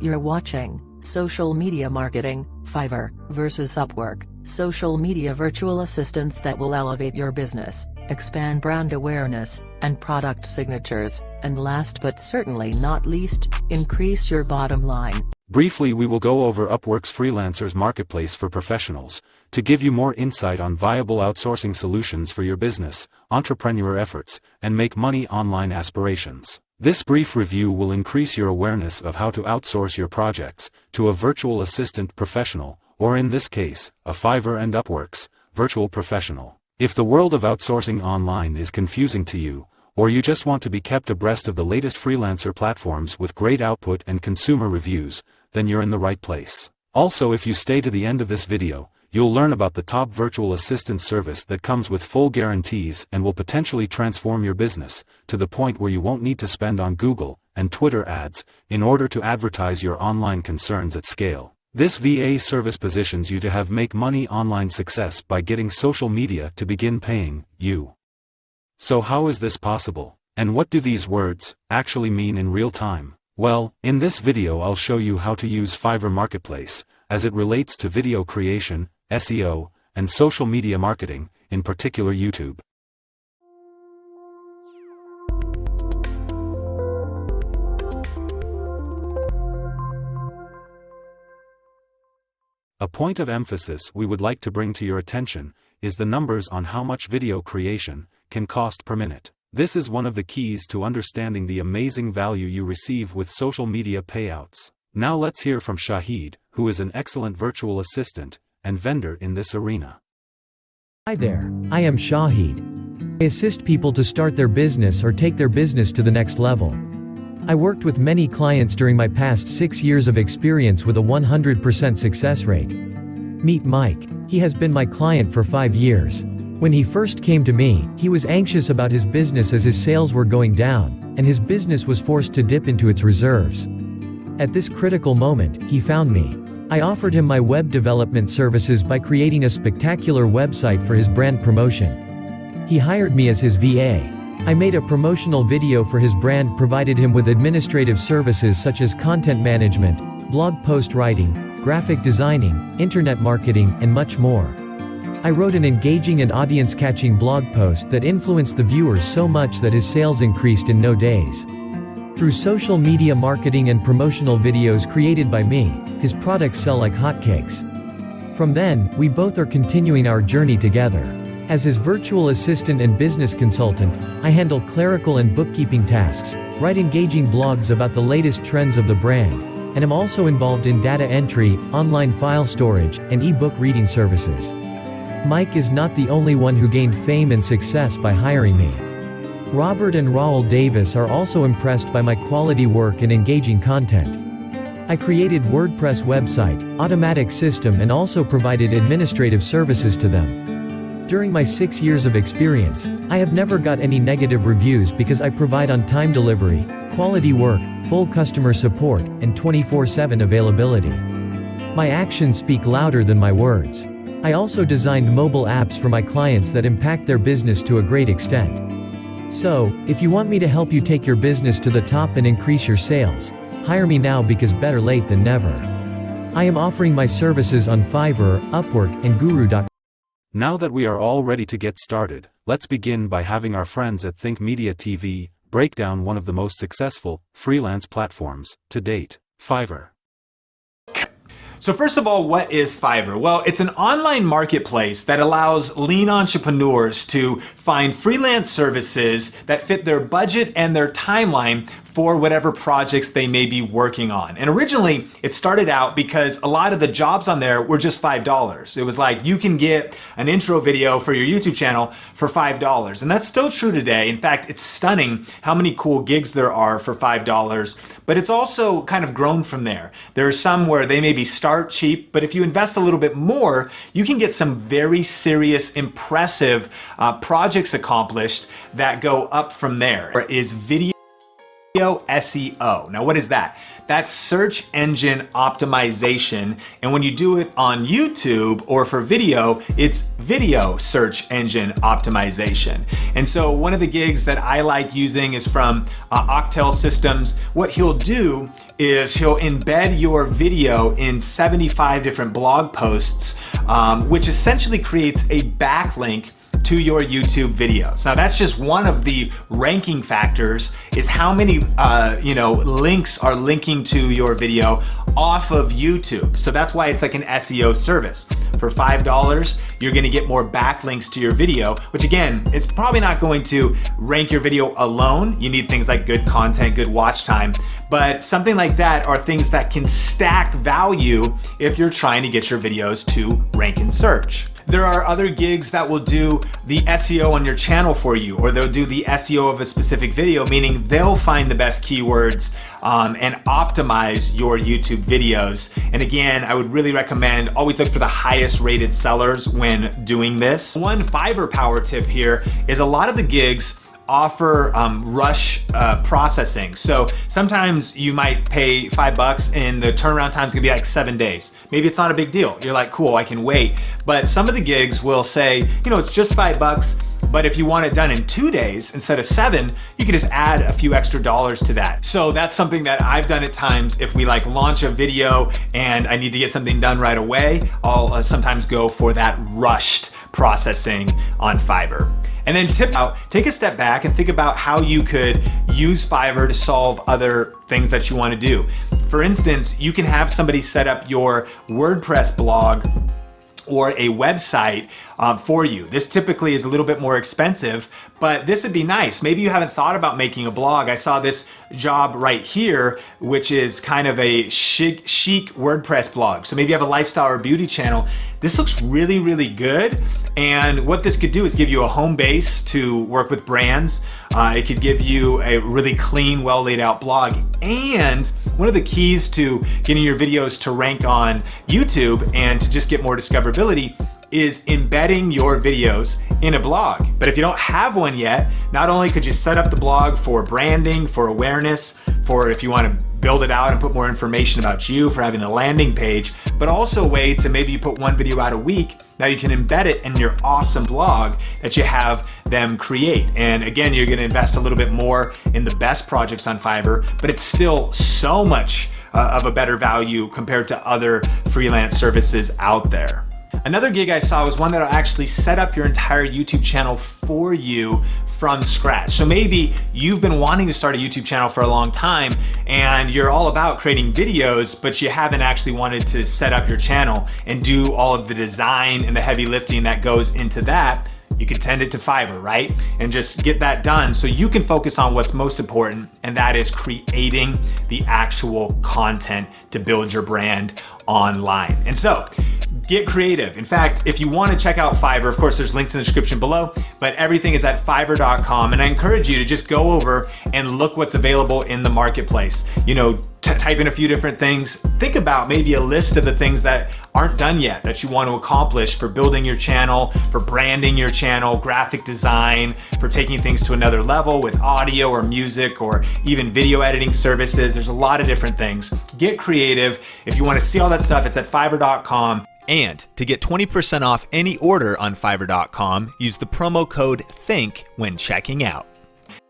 You're watching Social Media Marketing, Fiverr versus Upwork, social media virtual assistants that will elevate your business, expand brand awareness, and product signatures, and last but certainly not least, increase your bottom line. Briefly, we will go over Upwork's freelancers marketplace for professionals, to give you more insight on viable outsourcing solutions for your business, entrepreneur efforts, and make money online aspirations. This brief review will increase your awareness of how to outsource your projects to a virtual assistant professional, or in this case, a Fiverr and Upwork's virtual professional. If the world of outsourcing online is confusing to you, or you just want to be kept abreast of the latest freelancer platforms with great output and consumer reviews, then you're in the right place. Also, if you stay to the end of this video, you'll learn about the top virtual assistant service that comes with full guarantees and will potentially transform your business, to the point where you won't need to spend on Google and Twitter ads in order to advertise your online concerns at scale. This VA service positions you to have make money online success by getting social media to begin paying you. So how is this possible? And what do these words actually mean in real time? Well, in this video I'll show you how to use Fiverr Marketplace, as it relates to video creation, SEO, and social media marketing, in particular YouTube. A point of emphasis we would like to bring to your attention is the numbers on how much video creation can cost per minute. This is one of the keys to understanding the amazing value you receive with social media payouts. Now let's hear from Shahid, who is an excellent virtual assistant and vendor in this arena. Hi there, I am Shahid. I assist people to start their business or take their business to the next level. I worked with many clients during my past 6 years of experience with a 100% success rate. Meet Mike. He has been my client for 5 years. When he first came to me, he was anxious about his business as his sales were going down, and his business was forced to dip into its reserves. At this critical moment, he found me. I offered him my web development services by creating a spectacular website for his brand promotion. He hired me as his VA. I made a promotional video for his brand, provided him with administrative services such as content management, blog post writing, graphic designing, internet marketing, and much more. I wrote an engaging and audience-catching blog post that influenced the viewers so much that his sales increased in no days. Through social media marketing and promotional videos created by me, his products sell like hotcakes. From then, we both are continuing our journey together. As his virtual assistant and business consultant, I handle clerical and bookkeeping tasks, write engaging blogs about the latest trends of the brand, and am also involved in data entry, online file storage, and e-book reading services. Mike is not the only one who gained fame and success by hiring me. Robert and Raul Davis are also impressed by my quality work and engaging content. I created WordPress website, automatic system, and also provided administrative services to them. During my 6 years of experience, I have never got any negative reviews because I provide on-time delivery, quality work, full customer support, and 24/7 availability. My actions speak louder than my words. I also designed mobile apps for my clients that impact their business to a great extent. So, if you want me to help you take your business to the top and increase your sales, hire me now, because better late than never. I am offering my services on Fiverr, Upwork, and Guru.com. Now that we are all ready to get started, let's begin by having our friends at Think Media TV break down one of the most successful freelance platforms to date, Fiverr. So first of all, what is Fiverr? Well, it's an online marketplace that allows lean entrepreneurs to find freelance services that fit their budget and their timeline for whatever projects they may be working on. And originally, it started out because a lot of the jobs on there were just $5. It was like, you can get an intro video for your YouTube channel for $5. And that's still true today. In fact, it's stunning how many cool gigs there are for $5, but it's also kind of grown from there. There are some where they maybe start cheap, but if you invest a little bit more, you can get some very serious, impressive projects accomplished that go up from there. Is video SEO. Now, what is that? That's search engine optimization. And when you do it on YouTube or for video, it's video search engine optimization. And so one of the gigs that I like using is from Octel Systems. What he'll do is he'll embed your video in 75 different blog posts, which essentially creates a backlink to your YouTube videos. Now that's just one of the ranking factors, is how many links are linking to your video off of YouTube. So that's why it's like an SEO service. For $5, you're gonna get more backlinks to your video, which again, it's probably not going to rank your video alone. You need things like good content, good watch time, but something like that are things that can stack value if you're trying to get your videos to rank in search. There are other gigs that will do the SEO on your channel for you, or they'll do the SEO of a specific video, meaning they'll find the best keywords and optimize your YouTube videos. And again, I would really recommend always look for the highest rated sellers when doing this. One Fiverr power tip here is a lot of the gigs offer rush processing. So sometimes you might pay $5 and the turnaround time is gonna be like 7 days. Maybe it's not a big deal. You're like, cool, I can wait. But some of the gigs will say, it's just $5, but if you want it done in 2 days instead of 7, you can just add a few extra dollars to that. So that's something that I've done at times. If we launch a video and I need to get something done right away, I'll sometimes go for that rushed processing on Fiverr. And then take a step back and think about how you could use Fiverr to solve other things that you want to do. For instance, you can have somebody set up your WordPress blog or a website for you. This typically is a little bit more expensive, but this would be nice. Maybe you haven't thought about making a blog. I saw this job right here, which is kind of a chic WordPress blog. So maybe you have a lifestyle or beauty channel. This looks really, really good. And what this could do is give you a home base to work with brands. It could give you a really clean, well laid out blog. And one of the keys to getting your videos to rank on YouTube and to just get more discoverability is embedding your videos in a blog. But if you don't have one yet, not only could you set up the blog for branding, for awareness, for if you want to build it out and put more information about you, for having a landing page, but also a way to maybe you put one video out a week. Now you can embed it in your awesome blog that you have them create. And again, you're gonna invest a little bit more in the best projects on Fiverr, but it's still so much of a better value compared to other freelance services out there. Another gig I saw was one that'll actually set up your entire YouTube channel for you from scratch. So maybe you've been wanting to start a YouTube channel for a long time and you're all about creating videos, but you haven't actually wanted to set up your channel and do all of the design and the heavy lifting that goes into that. You can send it to Fiverr, right? And just get that done so you can focus on what's most important, and that is creating the actual content to build your brand online. And so, get creative. In fact, if you want to check out Fiverr, of course, there's links in the description below, but everything is at fiverr.com. And I encourage you to just go over and look what's available in the marketplace. Type in a few different things. Think about maybe a list of the things that aren't done yet that you want to accomplish for building your channel, for branding your channel, graphic design, for taking things to another level with audio or music or even video editing services. There's a lot of different things. Get creative. If you want to see all that stuff, it's at fiverr.com. And to get 20% off any order on fiverr.com, use the promo code THINK when checking out.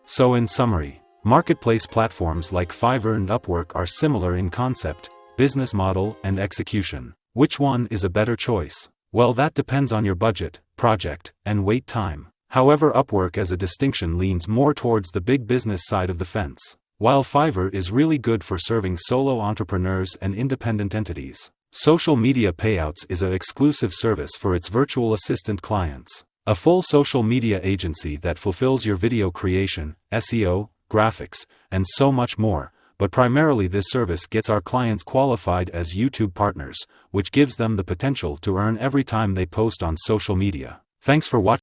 So in summary, marketplace platforms like Fiverr and Upwork are similar in concept, business model, and execution. Which one is a better choice? Well, that depends on your budget, project, and wait time. However, Upwork as a distinction leans more towards the big business side of the fence, while Fiverr is really good for serving solo entrepreneurs and independent entities. Social Media Payouts is an exclusive service for its virtual assistant clients, a full social media agency that fulfills your video creation, SEO, graphics, and so much more. But primarily this service gets our clients qualified as YouTube partners, which gives them the potential to earn every time they post on social media. Thanks for watching.